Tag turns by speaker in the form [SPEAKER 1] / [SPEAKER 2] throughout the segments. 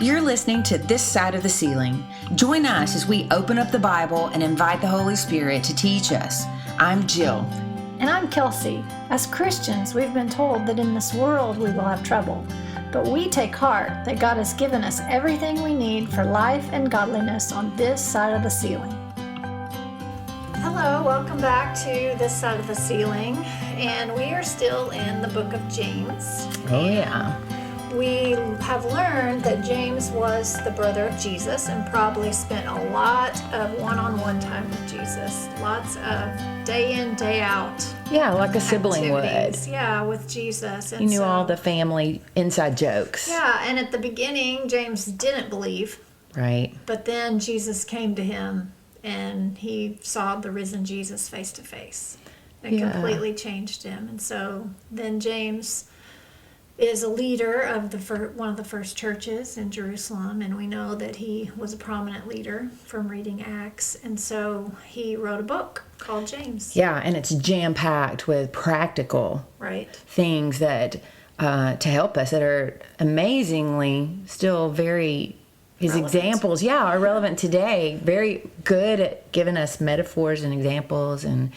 [SPEAKER 1] You're listening to This Side of the Ceiling. Join us as we open up the Bible and invite the Holy Spirit to teach us. I'm Jill.
[SPEAKER 2] And I'm Kelsey. As Christians, we've been told that in this world we will have trouble. But we take heart that God has given us everything we need for life and godliness on this side of the ceiling. Hello, welcome back to This Side of the Ceiling. And we are still in the book of James.
[SPEAKER 1] Oh, yeah.
[SPEAKER 2] We have learned that James was the brother of Jesus and probably spent a lot of one-on-one time with Jesus. Lots of day in, day out.
[SPEAKER 1] Yeah, like a sibling would.
[SPEAKER 2] Yeah, with Jesus. And
[SPEAKER 1] he knew all the family inside jokes.
[SPEAKER 2] Yeah, and at the beginning, James didn't believe.
[SPEAKER 1] Right.
[SPEAKER 2] But then Jesus came to him and he saw the risen Jesus face to face. It completely changed him. And so then James is a leader of one of the first churches in Jerusalem, and we know that he was a prominent leader from reading Acts, and so he wrote a book called James.
[SPEAKER 1] Yeah, and it's jam-packed with practical things that to help us that are amazingly still very relevant. Examples are relevant today. Very good at giving us metaphors and examples, and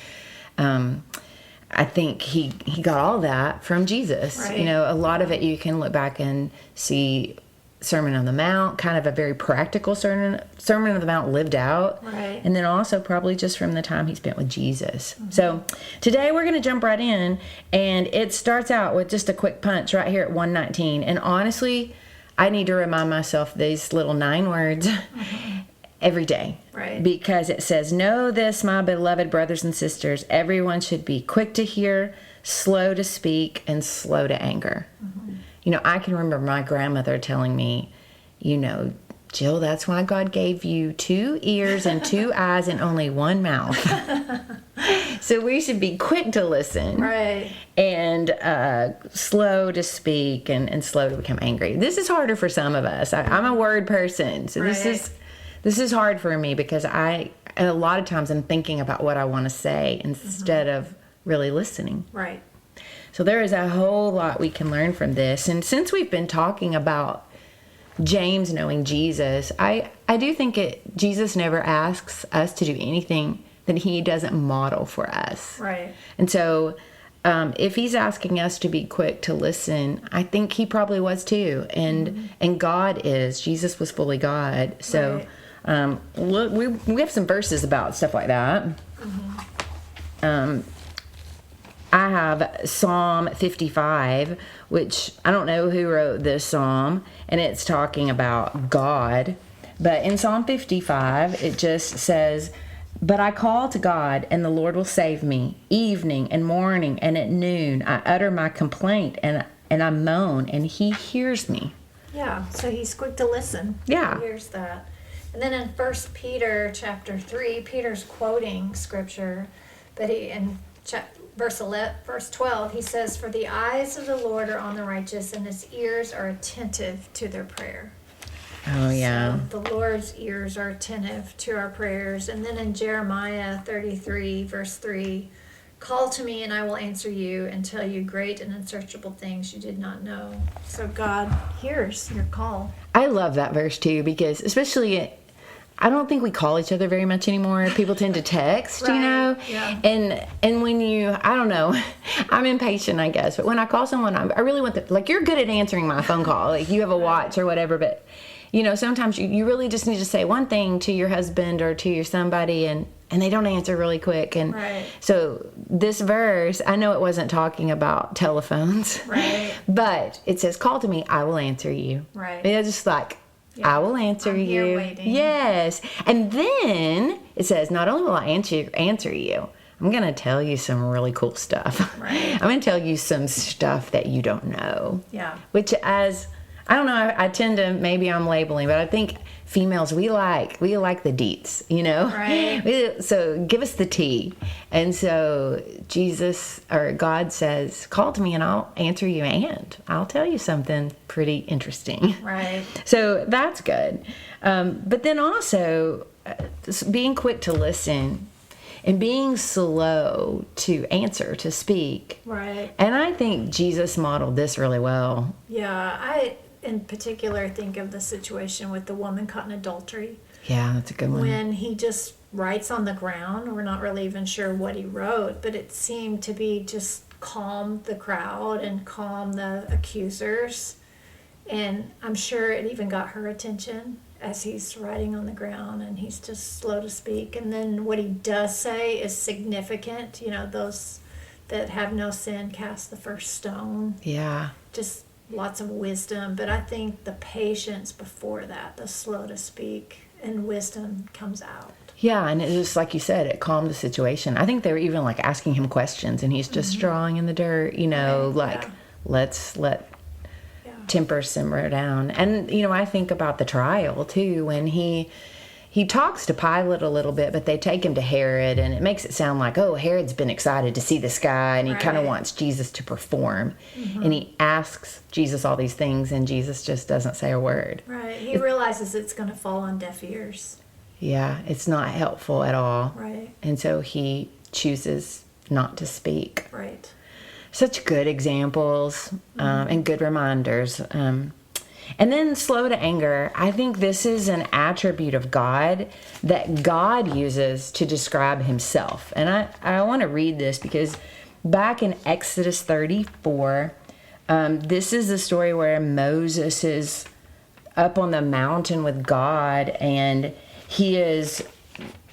[SPEAKER 1] I think he got all that from Jesus.
[SPEAKER 2] Right.
[SPEAKER 1] You know, a lot of it you can look back and see Sermon on the Mount, kind of a very practical Sermon on the Mount lived out.
[SPEAKER 2] Right.
[SPEAKER 1] And then also probably just from the time he spent with Jesus. Mm-hmm. So today we're going to jump right in, and it starts out with just a quick punch right here at 119. And honestly, I need to remind myself these little 9 words every day.
[SPEAKER 2] Right.
[SPEAKER 1] Because it says, "Know this, my beloved brothers and sisters, everyone should be quick to hear, slow to speak, and slow to anger." Mm-hmm. You know, I can remember my grandmother telling me, you know, "Jill, that's why God gave you 2 ears and 2 eyes and only 1 mouth." So we should be quick to listen.
[SPEAKER 2] Right.
[SPEAKER 1] And slow to speak and slow to become angry. This is harder for some of us. I'm a word person, so This is hard for me because a lot of times I'm thinking about what I want to say instead of really listening.
[SPEAKER 2] Right.
[SPEAKER 1] So there is a whole lot we can learn from this. And since we've been talking about James knowing Jesus, I do think Jesus never asks us to do anything that he doesn't model for us.
[SPEAKER 2] Right.
[SPEAKER 1] And so if he's asking us to be quick to listen, I think he probably was too. And God is. Jesus was fully God. So...
[SPEAKER 2] Right.
[SPEAKER 1] Look, we have some verses about stuff like that. Mm-hmm. I have Psalm 55, which I don't know who wrote this psalm, and it's talking about God. But in Psalm 55, it just says, "But I call to God, and the Lord will save me. Evening and morning and at noon, I utter my complaint, and I moan, and he hears me."
[SPEAKER 2] Yeah, so he's quick to listen.
[SPEAKER 1] Yeah.
[SPEAKER 2] He hears that. And then in 1 Peter chapter 3, Peter's quoting scripture, but in verse 12, he says, "For the eyes of the Lord are on the righteous, and his ears are attentive to their prayer."
[SPEAKER 1] Oh, yeah.
[SPEAKER 2] So the Lord's ears are attentive to our prayers. And then in Jeremiah 33, verse 3, "Call to me, and I will answer you and tell you great and unsearchable things you did not know." So God hears your call.
[SPEAKER 1] I love that verse too, because especially I don't think we call each other very much anymore. People tend to text, you know?
[SPEAKER 2] Yeah.
[SPEAKER 1] And when I don't know, I'm impatient, I guess. But when I call someone, I really want like, you're good at answering my phone call. Like, you have a watch or whatever. But, you know, sometimes you really just need to say one thing to your husband or to your somebody, and they don't answer really quick. And so this verse, I know it wasn't talking about telephones.
[SPEAKER 2] Right.
[SPEAKER 1] But it says, "Call to me, I will answer you."
[SPEAKER 2] Right.
[SPEAKER 1] It's just like... Yeah. I will answer
[SPEAKER 2] I'm
[SPEAKER 1] you.
[SPEAKER 2] Here waiting.
[SPEAKER 1] Yes. And then it says, not only will I answer you, I'm going to tell you some really cool stuff.
[SPEAKER 2] Right.
[SPEAKER 1] I'm going to tell you some stuff that you don't know.
[SPEAKER 2] Yeah.
[SPEAKER 1] Which I don't know, I tend to, maybe I'm labeling, but I think females, we like the deets, you know?
[SPEAKER 2] Right.
[SPEAKER 1] So give us the tea. And so God says, "Call to me and I'll answer you, and I'll tell you something pretty interesting."
[SPEAKER 2] Right.
[SPEAKER 1] So that's good. But then also being quick to listen and being slow to answer, to speak.
[SPEAKER 2] Right.
[SPEAKER 1] And I think Jesus modeled this really well.
[SPEAKER 2] Yeah, in particular think of the situation with the woman caught in adultery.
[SPEAKER 1] Yeah, that's a good one.
[SPEAKER 2] When he just writes on the ground, we're not really even sure what he wrote, but it seemed to be just calm the crowd and calm the accusers. And I'm sure it even got her attention as he's writing on the ground, and he's just slow to speak. And then what he does say is significant. Those that have no sin cast the first stone.
[SPEAKER 1] Yeah.
[SPEAKER 2] Just lots of wisdom. But I think the patience before that, the slow to speak, and wisdom comes out.
[SPEAKER 1] Yeah, and it just like you said, it calmed the situation. I think they were even like asking him questions, and he's just drawing in the dirt,
[SPEAKER 2] Right,
[SPEAKER 1] let's let temper simmer down. And I think about the trial too, when he talks to Pilate a little bit, but they take him to Herod, and it makes it sound like, oh, Herod's been excited to see this guy, and he kind of
[SPEAKER 2] Right.
[SPEAKER 1] wants Jesus to perform. And he asks Jesus all these things, and Jesus just doesn't say a word.
[SPEAKER 2] Right. He realizes it's going to fall on deaf ears.
[SPEAKER 1] Yeah, it's not helpful at all.
[SPEAKER 2] Right.
[SPEAKER 1] And so he chooses not to speak.
[SPEAKER 2] Right.
[SPEAKER 1] Such good examples and good reminders. And then slow to anger. I think this is an attribute of God that God uses to describe himself. And I want to read this because back in Exodus 34, this is the story where Moses is up on the mountain with God, and he's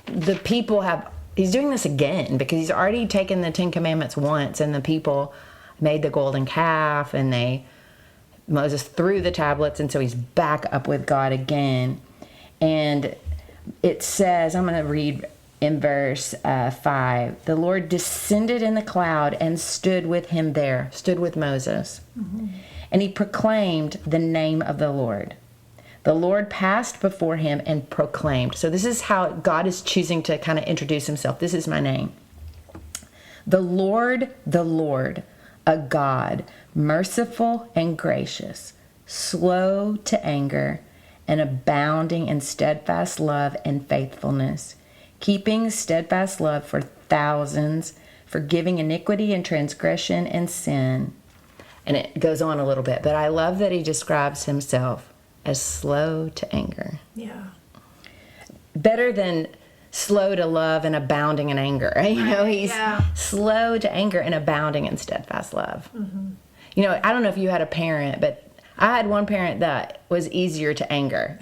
[SPEAKER 1] doing this again because he's already taken the 10 Commandments once, and the people made the golden calf, and Moses threw the tablets, and so he's back up with God again. And it says, I'm going to read in verse 5, the Lord descended in the cloud and stood with Moses. And he proclaimed the name of the Lord. The Lord passed before him and proclaimed. So this is how God is choosing to kind of introduce himself. This is my name. The Lord, a God, merciful and gracious, slow to anger, and abounding in steadfast love and faithfulness, keeping steadfast love for thousands, forgiving iniquity and transgression and sin. And it goes on a little bit, but I love that he describes himself as slow to anger.
[SPEAKER 2] Yeah.
[SPEAKER 1] Better than slow to love and abounding in anger. He's slow to anger and abounding in steadfast love. I don't know if you had a parent, but I had one parent that was easier to anger.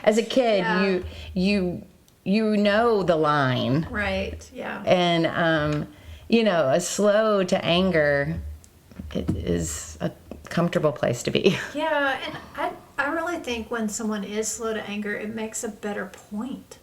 [SPEAKER 1] As a kid, you know the line.
[SPEAKER 2] Right. Yeah.
[SPEAKER 1] And, a slow to anger, it is a comfortable place to be.
[SPEAKER 2] Yeah, and I really think when someone is slow to anger, it makes a better point.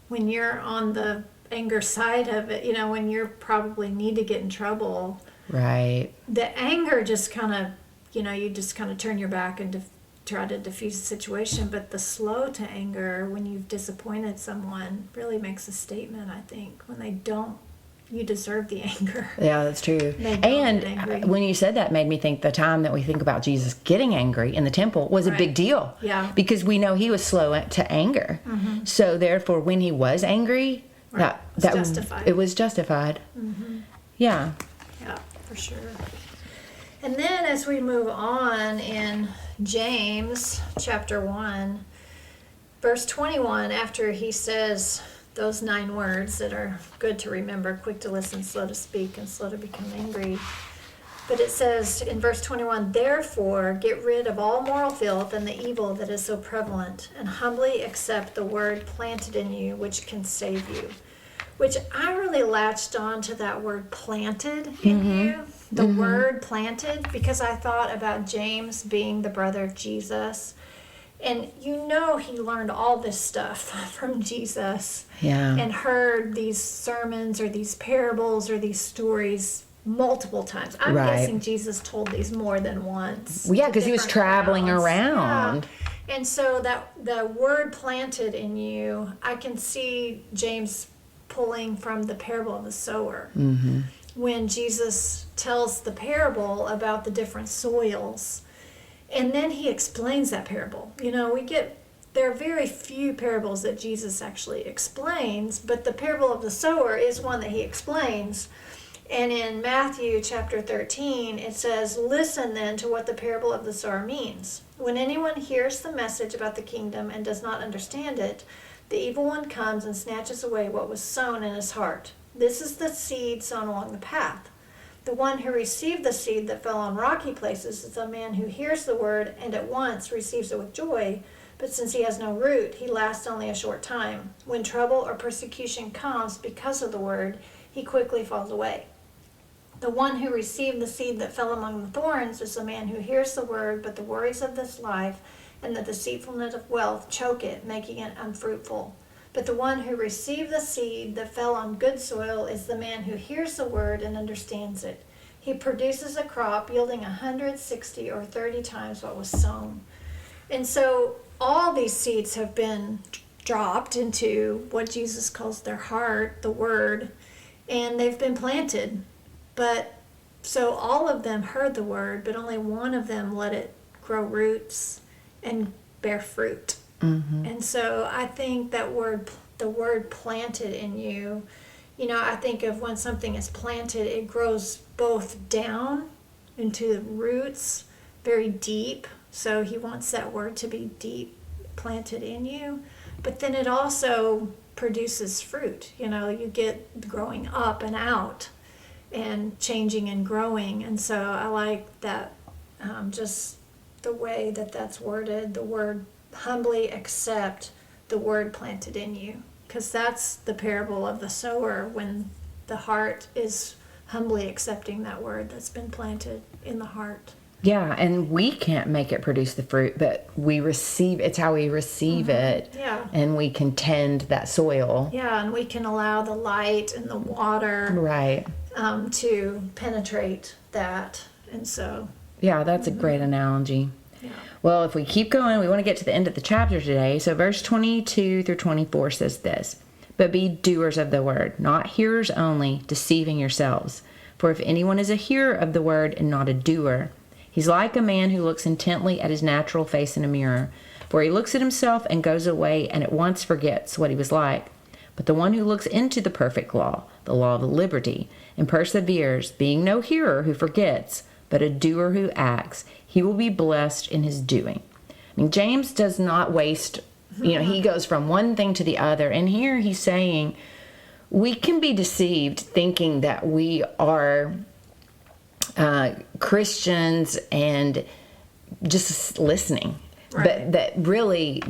[SPEAKER 2] When you're on the anger side of it, when you're probably need to get in trouble,
[SPEAKER 1] Right.
[SPEAKER 2] the anger just kind of, you just kind of turn your back and try to diffuse the situation. But the slow to anger, when you've disappointed someone, really makes a statement, I think. When they don't, you deserve the anger.
[SPEAKER 1] Yeah, that's true.
[SPEAKER 2] They don't get angry.
[SPEAKER 1] And when you said that, made me think the time that we think about Jesus getting angry in the temple was a
[SPEAKER 2] Right.
[SPEAKER 1] big deal.
[SPEAKER 2] Yeah.
[SPEAKER 1] Because we know he was slow to anger. So therefore, when he was angry,
[SPEAKER 2] Right.
[SPEAKER 1] that
[SPEAKER 2] Justified.
[SPEAKER 1] it was justified. Yeah.
[SPEAKER 2] Yeah, for sure. And then as we move on in James chapter 1, verse 21, after he says those 9 words that are good to remember, quick to listen, slow to speak, and slow to become angry. But it says in verse 21, therefore get rid of all moral filth and the evil that is so prevalent, and humbly accept the word planted in you, which can save you. Which I really latched on to that word planted in you, the word planted, because I thought about James being the brother of Jesus. And he learned all this stuff from Jesus.
[SPEAKER 1] Yeah.
[SPEAKER 2] And heard these sermons or these parables or these stories multiple times. I'm
[SPEAKER 1] Right.
[SPEAKER 2] guessing Jesus told these more than once.
[SPEAKER 1] Well, yeah,
[SPEAKER 2] to
[SPEAKER 1] because he was
[SPEAKER 2] different
[SPEAKER 1] traveling
[SPEAKER 2] crowds.
[SPEAKER 1] around.
[SPEAKER 2] Yeah. And so that the word planted in you, I can see James pulling from the parable of the sower. When Jesus tells the parable about the different soils. And then he explains that parable. There are very few parables that Jesus actually explains, but the parable of the sower is one that he explains. And in Matthew chapter 13, it says, "Listen then to what the parable of the sower means. When anyone hears the message about the kingdom and does not understand it, the evil one comes and snatches away what was sown in his heart. This is the seed sown along the path. The one who received the seed that fell on rocky places is a man who hears the word and at once receives it with joy, but since he has no root, he lasts only a short time. When trouble or persecution comes because of the word, he quickly falls away. The one who received the seed that fell among the thorns is a man who hears the word, but the worries of this life and the deceitfulness of wealth choke it, making it unfruitful. But the one who received the seed that fell on good soil is the man who hears the word and understands it. He produces a crop yielding 160 or 30 times what was sown." And so all these seeds have been dropped into what Jesus calls their heart, the word, and they've been planted. But so all of them heard the word, but only one of them let it grow roots and bear fruit. And so I think that the word planted in you, I think of when something is planted, it grows both down into the roots, very deep. So he wants that word to be deep planted in you. But then it also produces fruit. You get growing up and out and changing and growing. And so I like that, just the way that that's worded, the word humbly accept the word planted in you, because that's the parable of the sower, when the heart is humbly accepting that word that's been planted in the heart.
[SPEAKER 1] Yeah, and we can't make it produce the fruit, but we receive, it's how we receive it.
[SPEAKER 2] Yeah.
[SPEAKER 1] And we can tend that soil.
[SPEAKER 2] Yeah, and we can allow the light and the water
[SPEAKER 1] Right.
[SPEAKER 2] To penetrate that. And so,
[SPEAKER 1] Yeah, that's a great analogy.
[SPEAKER 2] yeah.
[SPEAKER 1] Well, if we keep going, we want to get to the end of the chapter today. So verse 22 through 24 says this: "But be doers of the word, not hearers only, deceiving yourselves. For if anyone is a hearer of the word and not a doer, he's like a man who looks intently at his natural face in a mirror. For he looks at himself and goes away and at once forgets what he was like. But the one who looks into the perfect law, the law of liberty, and perseveres, being no hearer who forgets, but a doer who acts, he will be blessed in his doing." I mean, James does not waste, he goes from one thing to the other. And here he's saying we can be deceived thinking that we are Christians and just listening.
[SPEAKER 2] Right.
[SPEAKER 1] But that really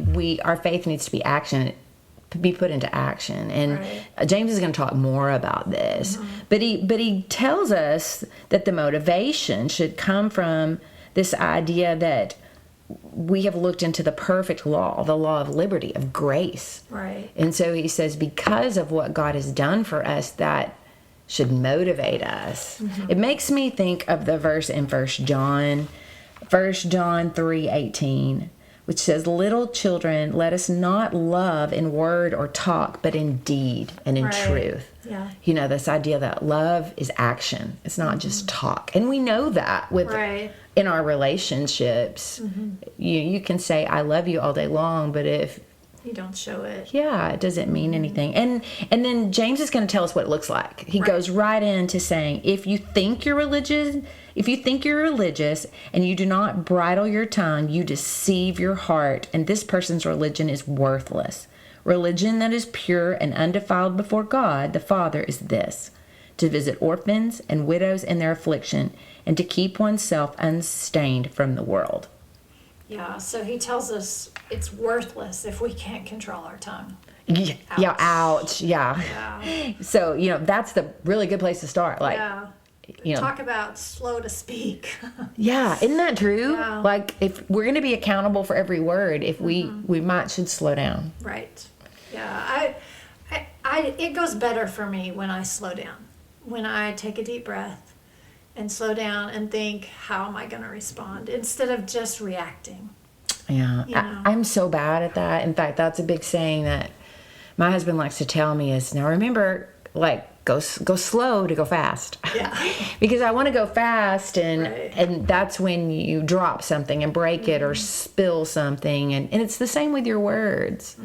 [SPEAKER 1] our faith needs to be put into action. And
[SPEAKER 2] Right.
[SPEAKER 1] James is going to talk more about this. But he tells us that the motivation should come from this idea that we have looked into the perfect law, the law of liberty, of grace.
[SPEAKER 2] Right.
[SPEAKER 1] And so he says, because of what God has done for us, that should motivate us. It makes me think of the verse in 1 John 3:18, which says, "Little children, let us not love in word or talk, but in deed and in
[SPEAKER 2] Right.
[SPEAKER 1] truth."
[SPEAKER 2] Yeah.
[SPEAKER 1] This idea that love is action. It's not just talk. And we know that with
[SPEAKER 2] Right.
[SPEAKER 1] in our relationships. You can say, "I love you" all day long, but if
[SPEAKER 2] You don't show it.
[SPEAKER 1] it doesn't mean anything. And then James is going to tell us what it looks like. He
[SPEAKER 2] Right.
[SPEAKER 1] goes right into saying, if you think you're religious and you do not bridle your tongue, you deceive your heart, and this person's religion is worthless. Religion that is pure and undefiled before God the Father is this: to visit orphans and widows in their affliction, and to keep oneself unstained from the world.
[SPEAKER 2] Yeah, so he tells us it's worthless if we can't control our tongue.
[SPEAKER 1] Ouch. Yeah. So, that's the really good place to start.
[SPEAKER 2] Talk about slow to speak.
[SPEAKER 1] Yeah, isn't that true?
[SPEAKER 2] Yeah.
[SPEAKER 1] Like, if we're going to be accountable for every word, if we should slow down.
[SPEAKER 2] Right. Yeah. It goes better for me when I slow down. When I take a deep breath and slow down and think, how am I going to respond? Instead of just reacting.
[SPEAKER 1] Yeah. I'm so bad at that. In fact, that's a big saying that my husband likes to tell me is, now remember, go slow to go fast.
[SPEAKER 2] Yeah.
[SPEAKER 1] Because I want to go fast, and
[SPEAKER 2] Right.
[SPEAKER 1] and that's when you drop something and break it or spill something, and it's the same with your words.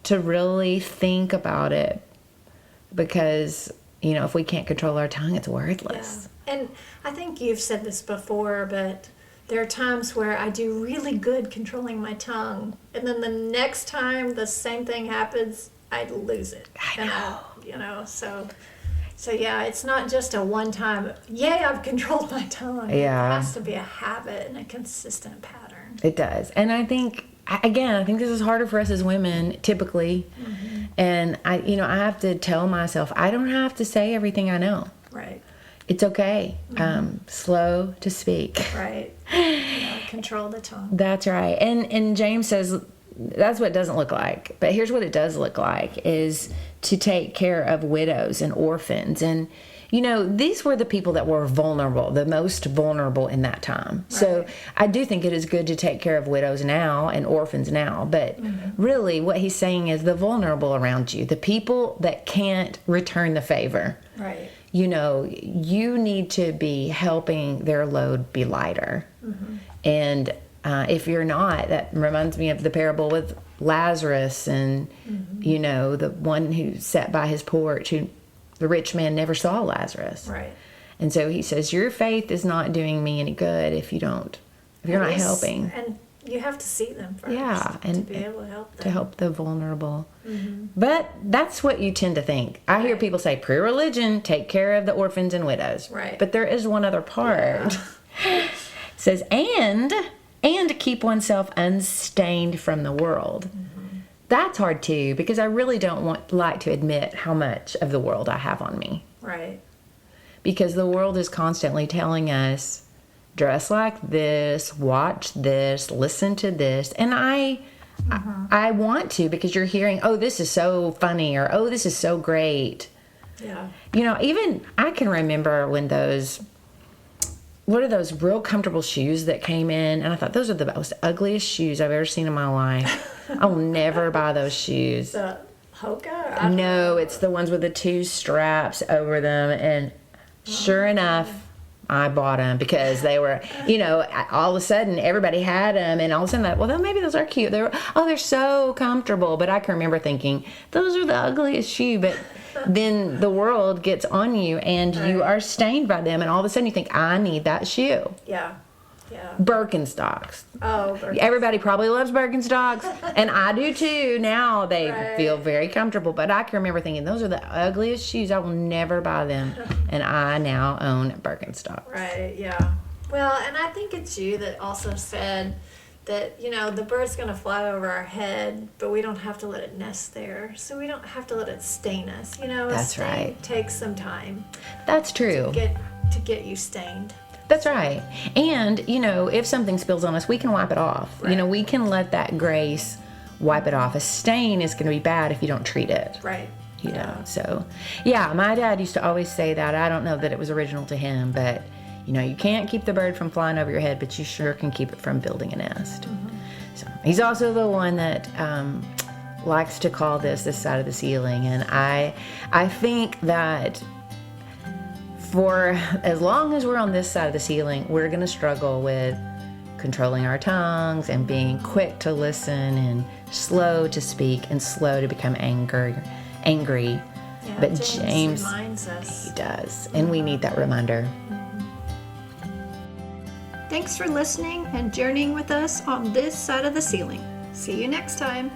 [SPEAKER 1] To really think about it, because You know, if we can't control our tongue, it's worthless.
[SPEAKER 2] Yeah. And I think you've said this before, but there are times where I do really good controlling my tongue, and then the next time the same thing happens, I lose it.
[SPEAKER 1] I know.
[SPEAKER 2] You know, so yeah, it's not just a one-time, yay, I've controlled my tongue.
[SPEAKER 1] Yeah.
[SPEAKER 2] It has to be a habit and a consistent pattern.
[SPEAKER 1] It does. And I think, again, I think this is harder for us as women, typically. And I have to tell myself, I don't have to say everything I know.
[SPEAKER 2] Right.
[SPEAKER 1] It's okay. Slow to speak.
[SPEAKER 2] Right. Yeah, control the tongue.
[SPEAKER 1] That's right. And James says that's what it doesn't look like. But here's what it does look like is to take care of widows and orphans. And, you know, these were the people that were vulnerable, the most vulnerable in that time. Right. So I do think it is good to take care of widows now and orphans now. But really what he's saying is the vulnerable around you, the people that can't return the favor.
[SPEAKER 2] Right.
[SPEAKER 1] You know, you need to be helping their load be lighter. And if you're not, that reminds me of the parable with Lazarus and, you know, the one who sat by his porch, who the rich man never saw Lazarus.
[SPEAKER 2] Right.
[SPEAKER 1] And so he says, your faith is not doing me any good if you're not helping.
[SPEAKER 2] And you have to see them first.
[SPEAKER 1] Yeah, and
[SPEAKER 2] to be able to help them.
[SPEAKER 1] To help the vulnerable. But that's what you tend to think. I hear people say, pre-religion, take care of the orphans and widows.
[SPEAKER 2] Right.
[SPEAKER 1] But there is one other part. It says, and keep oneself unstained from the world. That's hard too, because I really don't like to admit how much of the world I have on me.
[SPEAKER 2] Right.
[SPEAKER 1] Because the world is constantly telling us, dress like this, watch this, listen to this. And I want to, because you're hearing, oh, this is so funny, or oh, this is so great.
[SPEAKER 2] Yeah.
[SPEAKER 1] You know, even I can remember when what are those real comfortable shoes that came in? And I thought, those are the most ugliest shoes I've ever seen in my life. I'll never buy those shoes.
[SPEAKER 2] The Hoka?
[SPEAKER 1] No, it's the ones with the two straps over them. And sure enough, I bought them because they were, you know, all of a sudden everybody had them, and all of a sudden, well, maybe those are cute. They're so comfortable. But I can remember thinking, those are the ugliest shoe. But then the world gets on you, and you are stained by them, and all of a sudden you think, I need that shoe.
[SPEAKER 2] Yeah. Yeah.
[SPEAKER 1] Birkenstocks.
[SPEAKER 2] Oh, Birkenstocks.
[SPEAKER 1] Everybody probably loves Birkenstocks, and I do too. Now they feel very comfortable, but I can remember thinking, those are the ugliest shoes. I will never buy them, and I now own Birkenstocks.
[SPEAKER 2] Right, yeah. Well, and I think it's you that also said that, you know, the bird's going to fly over our head, but we don't have to let it nest there. So we don't have to let it stain us. You know,
[SPEAKER 1] That's right.
[SPEAKER 2] Takes some time.
[SPEAKER 1] That's true.
[SPEAKER 2] To get you stained.
[SPEAKER 1] That's right. And, you know, if something spills on us, we can wipe it off.
[SPEAKER 2] Right.
[SPEAKER 1] You know, we can let that grace wipe it off. A stain is going to be bad if you don't treat it.
[SPEAKER 2] Right.
[SPEAKER 1] You know, so, yeah, my dad used to always say that. I don't know that it was original to him, but, you know, you can't keep the bird from flying over your head, but you sure can keep it from building a nest. So he's also the one that likes to call this side of the ceiling. And I think that for as long as we're on this side of the ceiling, we're going to struggle with controlling our tongues and being quick to listen and slow to speak and slow to become angry.
[SPEAKER 2] Yeah,
[SPEAKER 1] But
[SPEAKER 2] James reminds us.
[SPEAKER 1] He does, and we need that reminder.
[SPEAKER 2] Thanks for listening and journeying with us on this side of the ceiling. See you next time.